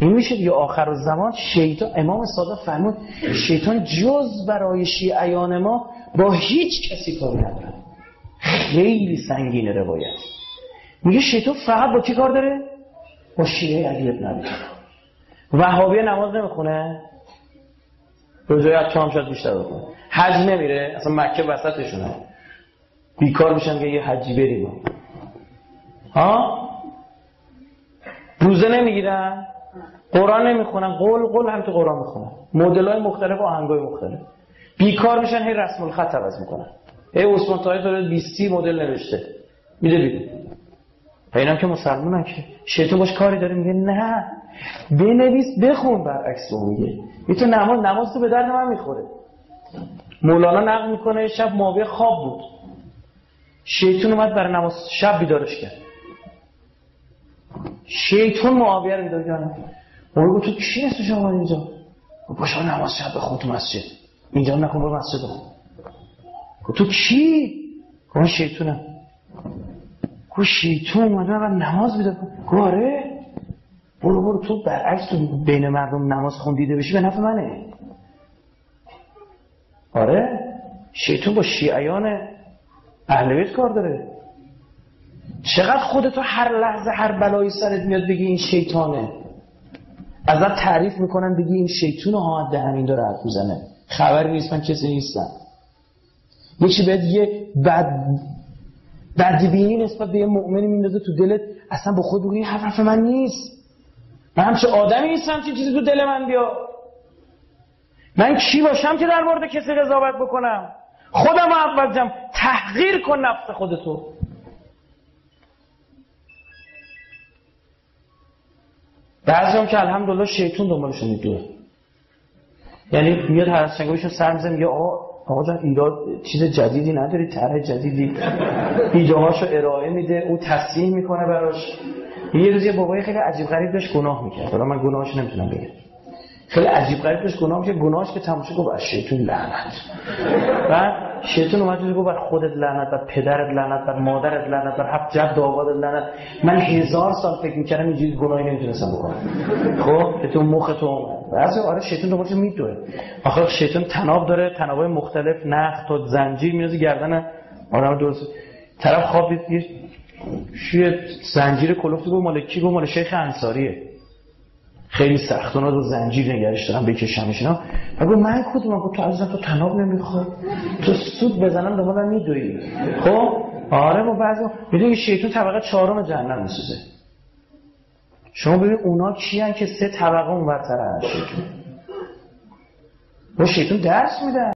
این میشه دیگه آخرالزمان. شیطان، امام صادق فرمود شیطان جز برای شیعیان ما با هیچ کسی کاری نداره. خیلی سنگینه روایت. میگه شیطان فقط با کی کار داره؟ با شیعه علی بن ابی طالب. وهابی نماز نمیخونه، روزای تو هم شاید بیشتر بکنه، حج نمیره، اصلا مکه وسطشونه، بیکار میشن که یه حجی بریم. ها؟ روزه نمیگیرن، قرآن نمیخونن، قول هم تو قرآن میخونن، مدل‌های مختلف و آهنگای مختلف. بیکار میشن، هی رسم الخط عوض میکنن. عثمان طاهر داره 20 مدل نوشته میده بیرون. اینم که مسلمانن که شیطان باش کاری داره، میگه نه بنویس بخون، برعکس رو میگه تو نماز تو به درد من میخوره. مولانا نقل میکنه شب معاویه خواب بود، شیطان اومد برای نماز شب بیدارش کرد. شیطان معاویه رو بیدار کرد. اون گفت تو کی هستی شما اینجا؟ باشه نماز شب بخون تو مسجد، اینجا نکن، برو مسجد بخون. گفت تو کی؟ گفت شیطانم. گفت شیطان اومده و نماز بیدار کن. گفت آره برو تو برعکس تو بین مردم نماز خون دیده بشی به نفع منه. آره شیطان با شیعیان اهل بیت کار داره. چقدر خودتو هر لحظه هر بلایی سرت میاد بگی این شیطانه، ازت تعریف میکنن بگی این شیطونه ها دهنین داره حرف میزنه، خبری نیست من کسی نیستم. یکی بهت یه بدبینی نسبت به یه مؤمنی میندازه تو دلت، اصلا با خود بگی این حرف من نیست، من همچه آدمی نیستم چه چیزی تو دل من بیا، من کی باشم که در مورد کسی قضاوت بکنم؟ خودم اول جم تحقیر کن نفس خودتو. بعضی هم که الحمدلله شیطان دنبالشون میدوه، یعنی میاد هر از چنگویشون سر میزه میگه آقا جان ایراد چیز جدیدی نداری، طرح جدیدی، ایده‌هاشو ارائه میده، او تصحیح میکنه براش. یه روز یه بابای خیلی عجیب غریب داشت گناه میکرد، حالا من گناهاشو نمیتونم بگم، خیلی عجیب غریب داشت گناه میکرد، گناهش که تموم شد گفت شیطان لعنت. بعد شیطان اومد گفت بر خودت لعنت، بر پدرت لعنت، بر مادرت لعنت، بر 7 جد آبادت لعنت. من 1000 سال فکر میکردم اینجوری گناهی نمیتونستم بکنم. خب که تو مخ تو بعضی آره شیطان دنبالش میدوه. آخه شیطان تناب داره، تنابای مختلف، نخ تا زنجیر میذاره گردن آدم، درست طرف خواب دید یه زنجیر کلفتی گفت مال کی؟ گفت مال شیخ انصاریه، خیلی سخت اونا رو زنجیر نگرش دارن بکشمش اینا. گفت من کدومم؟ گفت تو عزیزم تو تناب نمیخواد، تو سود بزنم دنبالم میدوی. خب آره ما بعضی میدونی شیطان طبقه 4 جهنم میسوزه. شما ببین اونا کیان که 3 طبقه اونورتر از شیطان. با شیطان درس میدن.